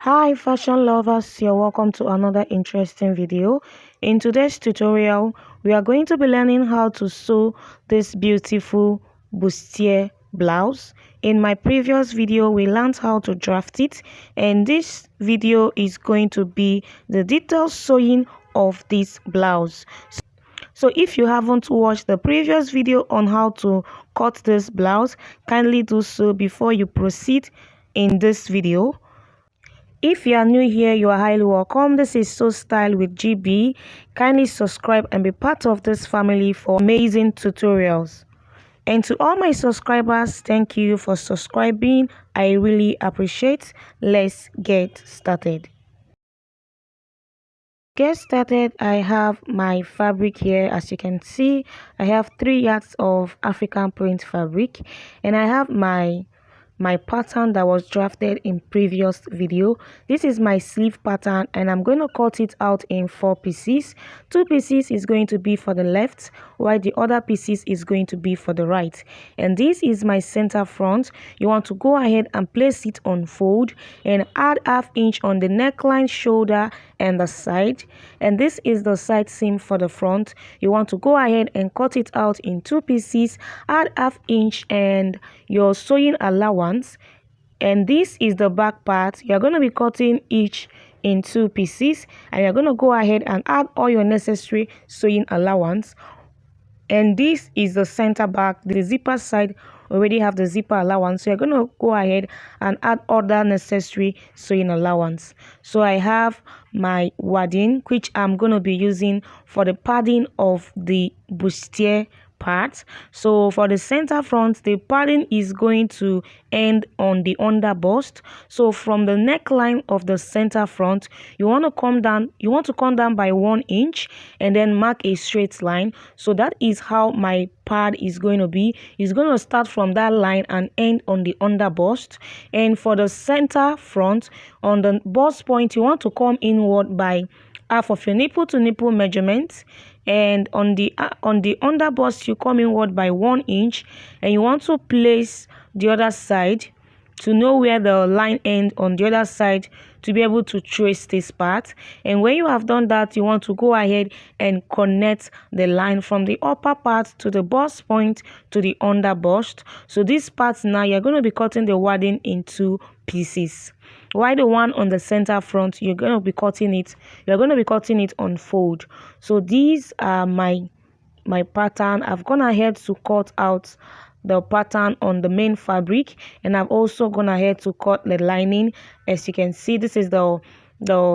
Hi fashion lovers, you're welcome to another interesting video. In today's tutorial, we are going to be learning how to sew this beautiful bustier blouse. In my previous video, we learned how to draft it, and this video is going to be the detailed sewing of this blouse. So if you haven't watched the previous video on how to cut this blouse, kindly do so before you proceed in this video. If you are new here, you are highly welcome. This is So Style with GB. Kindly subscribe and be part of this family for amazing tutorials. And to all my subscribers, thank you for subscribing. I really appreciate. Let's get started. Get started. I have my fabric here. As you can see, I have 3 yards of African print fabric, and I have my pattern that was drafted in previous video. This is my sleeve pattern, and I'm going to cut it out in 4 pieces. 2 pieces is going to be for the left, while the other pieces is going to be for the right. And this is my center front. You want to go ahead and place it on fold and add ½ inch on the neckline, shoulder and the side. And this is the side seam for the front. You want to go ahead and cut it out in 2 pieces, add ½ inch and your sewing allowance. And this is the back part. You're going to be cutting each in 2 pieces, and you're going to go ahead and add all your necessary sewing allowance. And this is the center back. The zipper side already have the zipper allowance, so you're going to go ahead and add other necessary sewing allowance. So I have my wadding, which I'm going to be using for the padding of the bustier part. So for the center front, the padding is going to end on the under bust. So from the neckline of the center front, you want to come down by 1 inch and then mark a straight line. So that is how my pad is going to be. It's going to start from that line and end on the under bust. And for the center front, on the bust point, you want to come inward by half of your nipple to nipple measurement, and on the under bust you come inward by 1 inch, and you want to place the other side to know where the line ends on the other side to be able to trace this part. And when you have done that, you want to go ahead and connect the line from the upper part to the bust point to the under bust. So this part now, you're going to be cutting the wadding in 2 pieces, while the one on the center front, you're going to be cutting it on fold. So these are my pattern. I've gone ahead to cut out the pattern on the main fabric, and I've also gone ahead to cut the lining. As you can see, this is the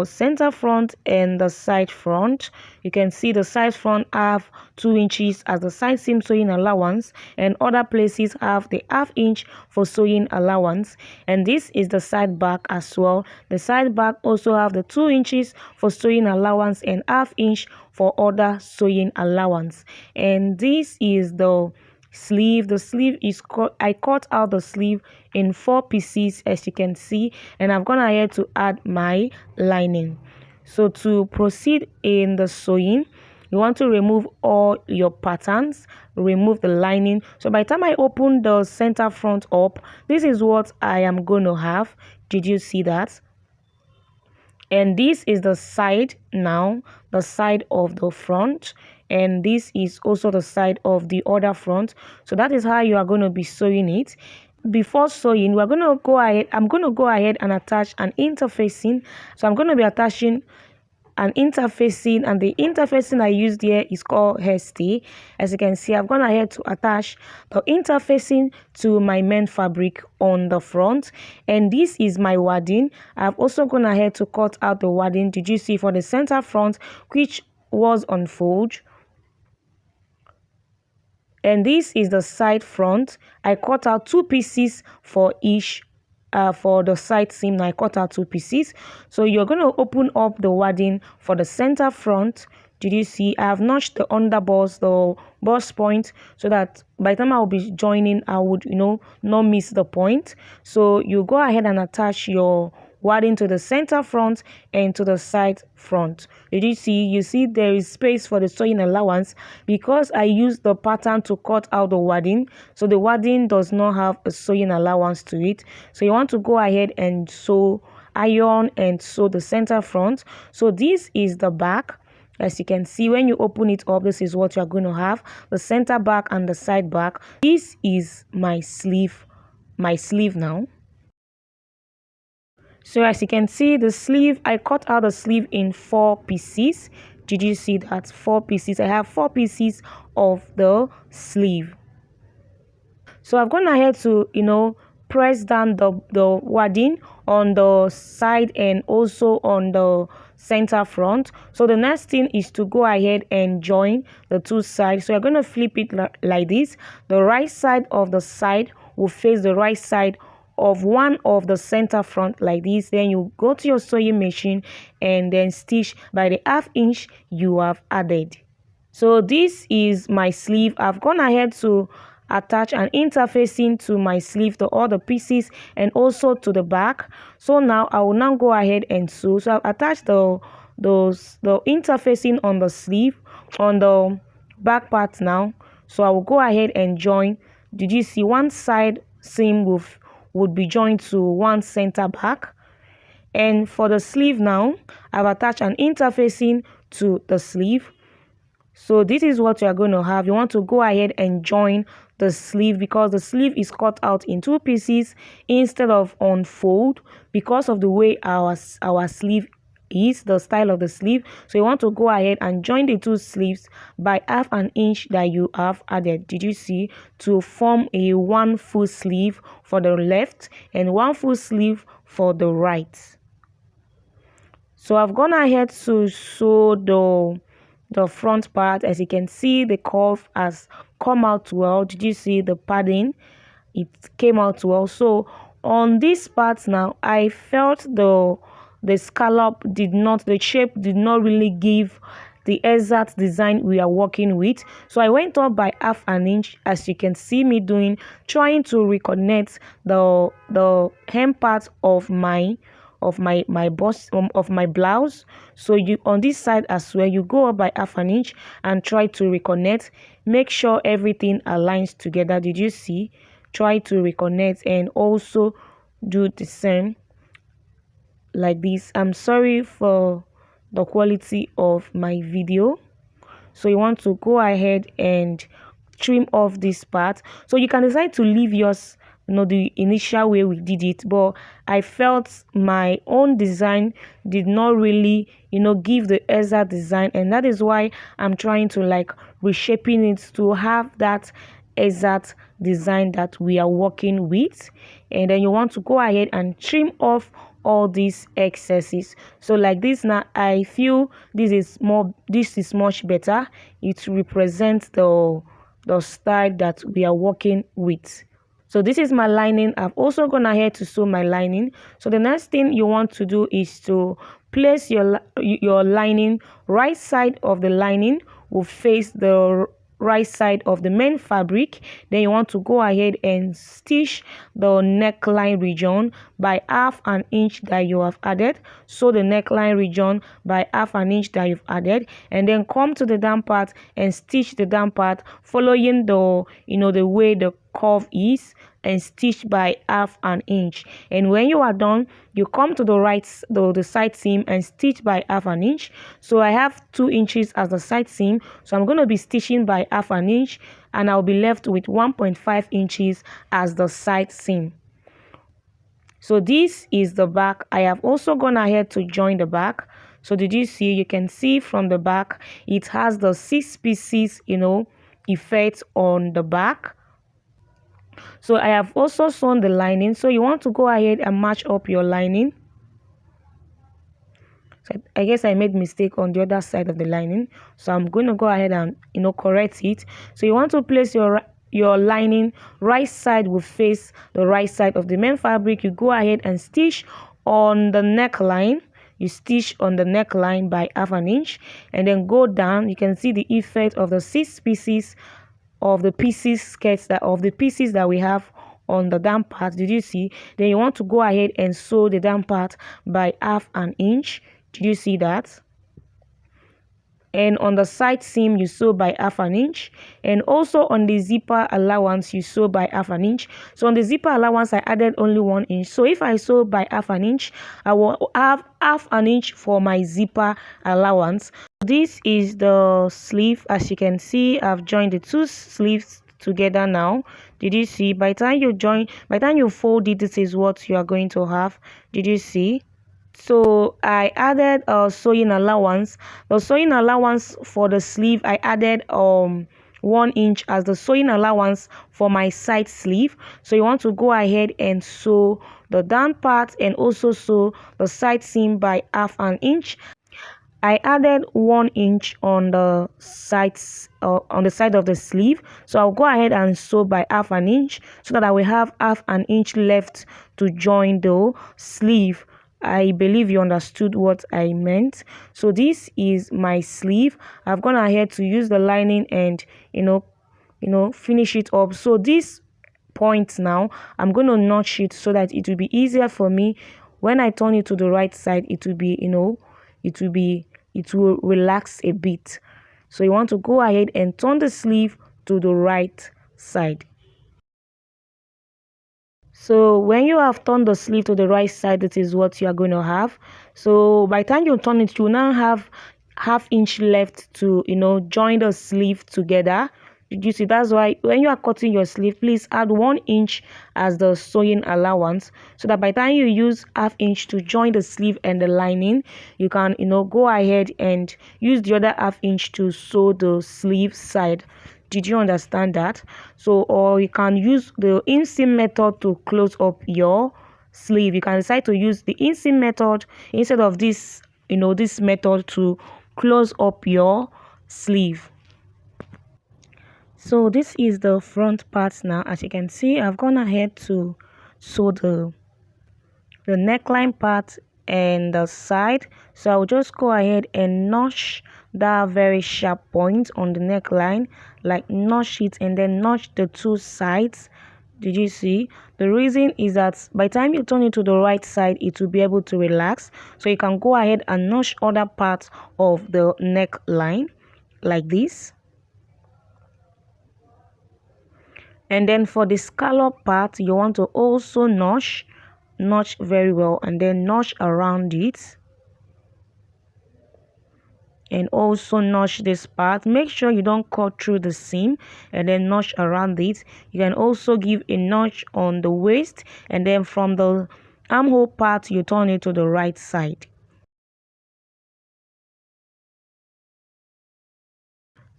center front and the side front. You can see the side front have 2 inches as the side seam sewing allowance, and other places have the ½ inch for sewing allowance. And this is the side back as well. The side back also have the 2 inches for sewing allowance and ½ inch for other sewing allowance. And this is the sleeve. The sleeve is I cut out the sleeve in 4 pieces, as you can see, and I've gone ahead to add my lining. So to proceed in the sewing, you want to remove all your patterns, remove the lining. So by the time I open the center front up, this is what I am going to have. Did you see that? And this is the side now, the side of the front, and this is also the side of the other front. So that is how you are going to be sewing it. Before sewing, I'm going to go ahead and attach an interfacing. So I'm going to be attaching an interfacing, and the interfacing I used here is called hairstay. As you can see, I've gone ahead to attach the interfacing to my main fabric on the front, and this is my wadding. I've also gone ahead to cut out the wadding. Did you see, for the center front, which was on fold? And this is the side front. I cut out 2 pieces for each. For the side seam, I cut out 2 pieces. So you're going to open up the wadding for the center front. Did you see? I have notched the under bust, the bust point, so that by the time I will be joining, I would not miss the point. So you go ahead and attach your wadding to the center front and to the side front. Did you see? You see there is space for the sewing allowance because I used the pattern to cut out the wadding. So the wadding does not have a sewing allowance to it. So you want to go ahead and sew iron and sew the center front. So this is the back. As you can see, when you open it up, this is what you're going to have: the center back and the side back. This is my sleeve now. So as you can see, the sleeve, I cut out the sleeve in 4 pieces. Did you see that? 4 pieces. I have 4 pieces of the sleeve. So I've gone ahead to, press down the wadding on the side and also on the center front. So the next thing is to go ahead and join the 2 sides. So you're going to flip it like this. The right side of the side will face the right side of one of the center front like this. Then you go to your sewing machine and then stitch by the 1/2 inch you have added. So this is my sleeve. I've gone ahead to attach an interfacing to my sleeve, to all the pieces, and also to the back. So now I will now go ahead and sew. So I've attached the interfacing on the sleeve, on the back part now. So I will go ahead and join. Did you see? One side seam would be joined to one center back. And for the sleeve now, I've attached an interfacing to the sleeve. So this is what you are going to have. You want to go ahead and join the sleeve, because the sleeve is cut out in 2 pieces instead of unfold, because of the way our sleeve is, the style of the sleeve. So you want to go ahead and join the 2 sleeves by 1/2 inch that you have added. Did you see? To form a 1 full sleeve for the left and 1 full sleeve for the right. So I've gone ahead to sew the front part. As you can see, the curve has come out well. Did you see the padding? It came out well. So on this part now, I felt the scallop the shape did not really give the exact design we are working with. So I went up by 1/2 inch, as you can see me doing, trying to reconnect the hem part of my bust of my blouse. So you, on this side as well, you go up by 1/2 inch and try to reconnect. Make sure everything aligns together. Did you see? Try to reconnect and also do the same like this. I'm sorry for the quality of my video. So you want to go ahead and trim off this part. So you can decide to leave yours, the initial way we did it, but I felt my own design did not really, give the exact design, and that is why I'm trying to reshaping it to have that exact design that we are working with. And then you want to go ahead and trim off all these excesses. So like this now, I feel this is much better. It represents the style that we are working with. So this is my lining. I've also gone ahead to sew my lining. So the next thing you want to do is to place your lining. Right side of the lining will face the right side of the main fabric. Then you want to go ahead and stitch the neckline region by 1/2 inch that you have added. So the neckline region by 1/2 inch that you've added, and then come to the down part and stitch the down part following the way the curve is, and stitch by 1/2 inch. And when you are done, you come to the side seam and stitch by 1/2 inch. So I have 2 inches as the side seam, so I'm going to be stitching by 1/2 inch, and I'll be left with 1.5 inches as the side seam. So this is the back. I have also gone ahead to join the back. So did you see? You can see from the back it has the 6 pieces effect on the back. So I have also sewn the lining. So you want to go ahead and match up your lining. So I guess I made mistake on the other side of the lining, so I'm going to go ahead and correct it. So you want to place your lining, right side will face the right side of the main fabric. You go ahead and stitch on the neckline. You stitch on the neckline by 1/2 inch, and then go down. You can see the effect of the 6 pieces of the pieces that we have on the down part. Did you see? Then you want to go ahead and sew the down part by 1/2 inch. Did you see that? and on the side seam you sew by half an inch, and also on the zipper allowance you sew by half an inch. So on the zipper allowance I added only 1 inch, so if I sew by half an inch I will have half an inch for my zipper allowance. This is the sleeve. As you can see, I've joined the two sleeves together now. Did you see? By the time you fold it, this is what you are going to have. Did you see? So I added a sewing allowance. The sewing allowance for the sleeve I added 1 inch as the sewing allowance for my side sleeve. So you want to go ahead and sew the down part and also sew the side seam by half an inch. I added 1 inch on the sides on the side of the sleeve, so I'll go ahead and sew by half an inch so that I will have half an inch left to join the sleeve. I believe you understood what I meant. So this is my sleeve. I've gone ahead to use the lining and finish it up. So this point now I'm going to notch it so that it will be easier for me when I turn it to the right side. It will relax a bit. So you want to go ahead and turn the sleeve to the right side. So when you have turned the sleeve to the right side, this is what you are going to have. So by the time you turn it, you now have half inch left to join the sleeve together. Did you see? That's why when you are cutting your sleeve, please add 1 inch as the sewing allowance, so that by the time you use half inch to join the sleeve and the lining, you can go ahead and use the other half inch to sew the sleeve side. Did you understand that? So, or you can use the inseam method to close up your sleeve. You can decide to use the inseam method instead of this method to close up your sleeve. So this is the front part now. As you can see, I've gone ahead to sew the neckline part and the side. So I'll just go ahead and notch that very sharp point on the neckline, like notch it and then notch the two sides. Did you see? The reason is that by the time you turn it to the right side, it will be able to relax. So you can go ahead and notch other parts of the neckline like this. And then for the scallop part, you want to also notch very well and then notch around it, and also notch this part. Make sure you don't cut through the seam, and then notch around it. You can also give a notch on the waist, and then from the armhole part you turn it to the right side.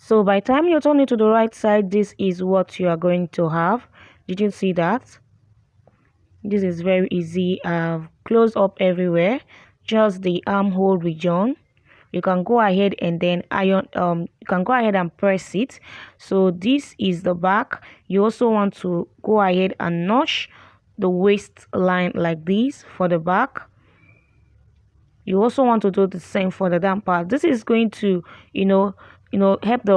So by the time you turn it to the right side, this is what you are going to have. Did you see that? This is very easy. I've closed up everywhere, just the armhole region. You can go ahead and then you can go ahead and press it. So this is the back. You also want to go ahead and notch the waistline like this for the back. You also want to do the same for the down part. This is going to help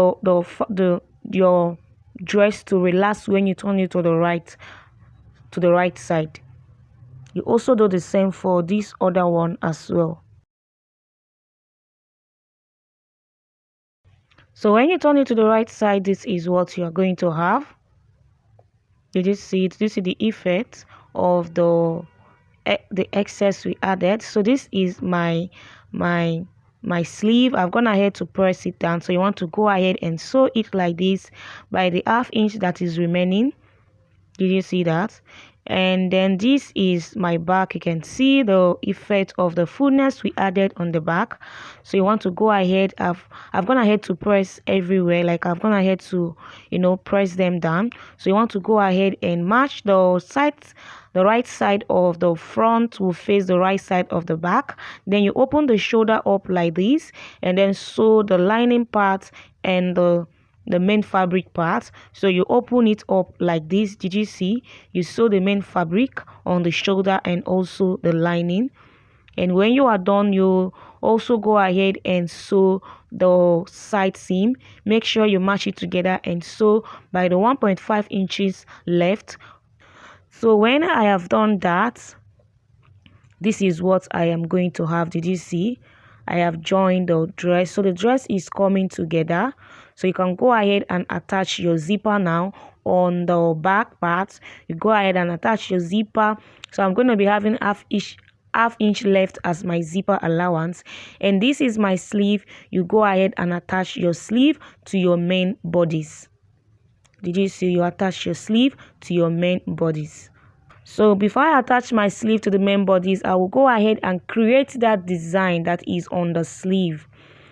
your dress to relax when you turn it to the right side. You also do the same for this other one as well. So when you turn it to the right side, this is what you are going to have. Did you see it? Did you see the effect of the excess we added? So this is my sleeve. I've gone ahead to press it down. So you want to go ahead and sew it like this by the half inch that is remaining. Did you see that? And then this is my back. You can see the effect of the fullness we added on the back. So you want to go ahead. I've gone ahead to press everywhere, like I've gone ahead to press them down. So you want to go ahead and match the sides. The right side of the front will face the right side of the back. Then you open the shoulder up like this, and then sew the lining part and the main fabric part. So you open it up like this. Did you see? You sew the main fabric on the shoulder and also the lining. And when you are done, you also go ahead and sew the side seam. Make sure you match it together and sew by the 1.5 inches left. So when I have done that, this is what I am going to have. Did you see? I have joined the dress. So the dress is coming together. So you can go ahead and attach your zipper now on the back part. You go ahead and attach your zipper. So I'm going to be having half inch left as my zipper allowance, and this is my sleeve. You go ahead and attach your sleeve to your main bodice. Did you see? You attach your sleeve to your main bodice. So before I attach my sleeve to the main bodice, I will go ahead and create that design that is on the sleeve.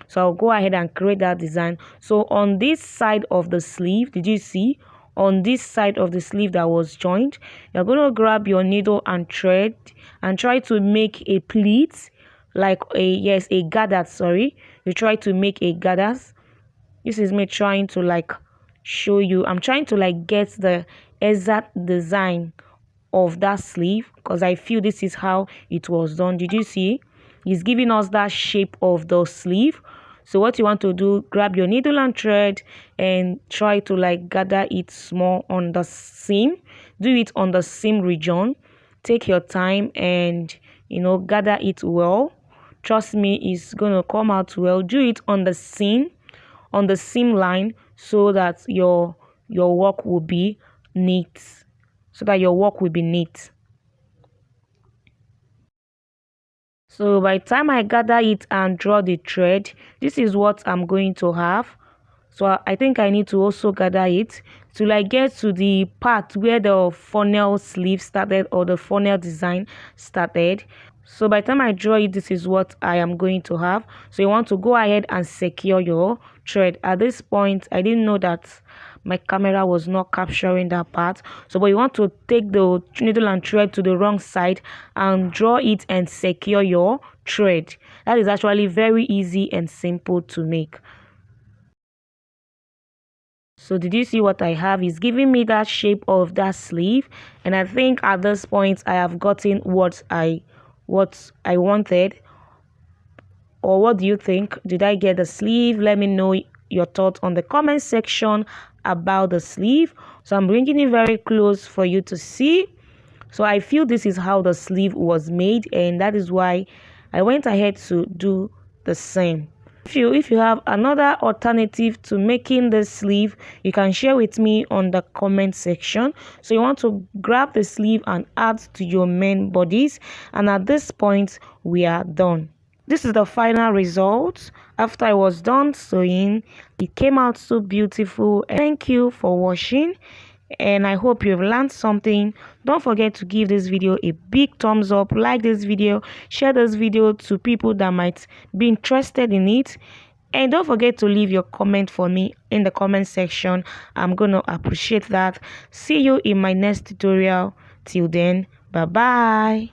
So I'll go ahead and create that design. So on this side of the sleeve, did you see? On this side of the sleeve that was joined, you're going to grab your needle and thread and try to make a pleat, like a gathered, sorry. You try to make a gathered. This is me trying to like show you. I'm trying to like get the exact design of that sleeve because I feel this is how it was done. Did you see? It's giving us that shape of the sleeve. So what you want to do, grab your needle and thread and try to like gather it small on the seam. Do it on the seam region. Take your time and gather it well. Trust me, it's gonna come out well. Do it on the seam line, so that your work will be neat. So by the time I gather it and draw the thread, this is what I'm going to have. So I think I need to also gather it to like get to the part where the funnel sleeve started, or the funnel design started. So by the time I draw it, this is what I am going to have. So you want to go ahead and secure your thread. At this point, I didn't know that my camera was not capturing that part. But you want to take the needle and thread to the wrong side and draw it and secure your thread. That is actually very easy and simple to make. So did you see what I have? Is giving me that shape of that sleeve, and I think at this point I have gotten what I wanted. Or what do you think? Did I get the sleeve? Let me know your thoughts on the comment section about the sleeve. So I'm bringing it very close for you to see. So I feel this is how the sleeve was made, and that is why I went ahead to do the same. If you have another alternative to making the sleeve, you can share with me on the comment section. So you want to grab the sleeve and add to your main bodice, and at this point we are done. This is the final result after I was done sewing. It came out so beautiful. Thank you for watching, and I hope you've learned something. Don't forget to give this video a big thumbs up, like this video, share this video to people that might be interested in it, and don't forget to leave your comment for me in the comment section. I'm gonna appreciate that. See you in my next tutorial. Till then, bye bye.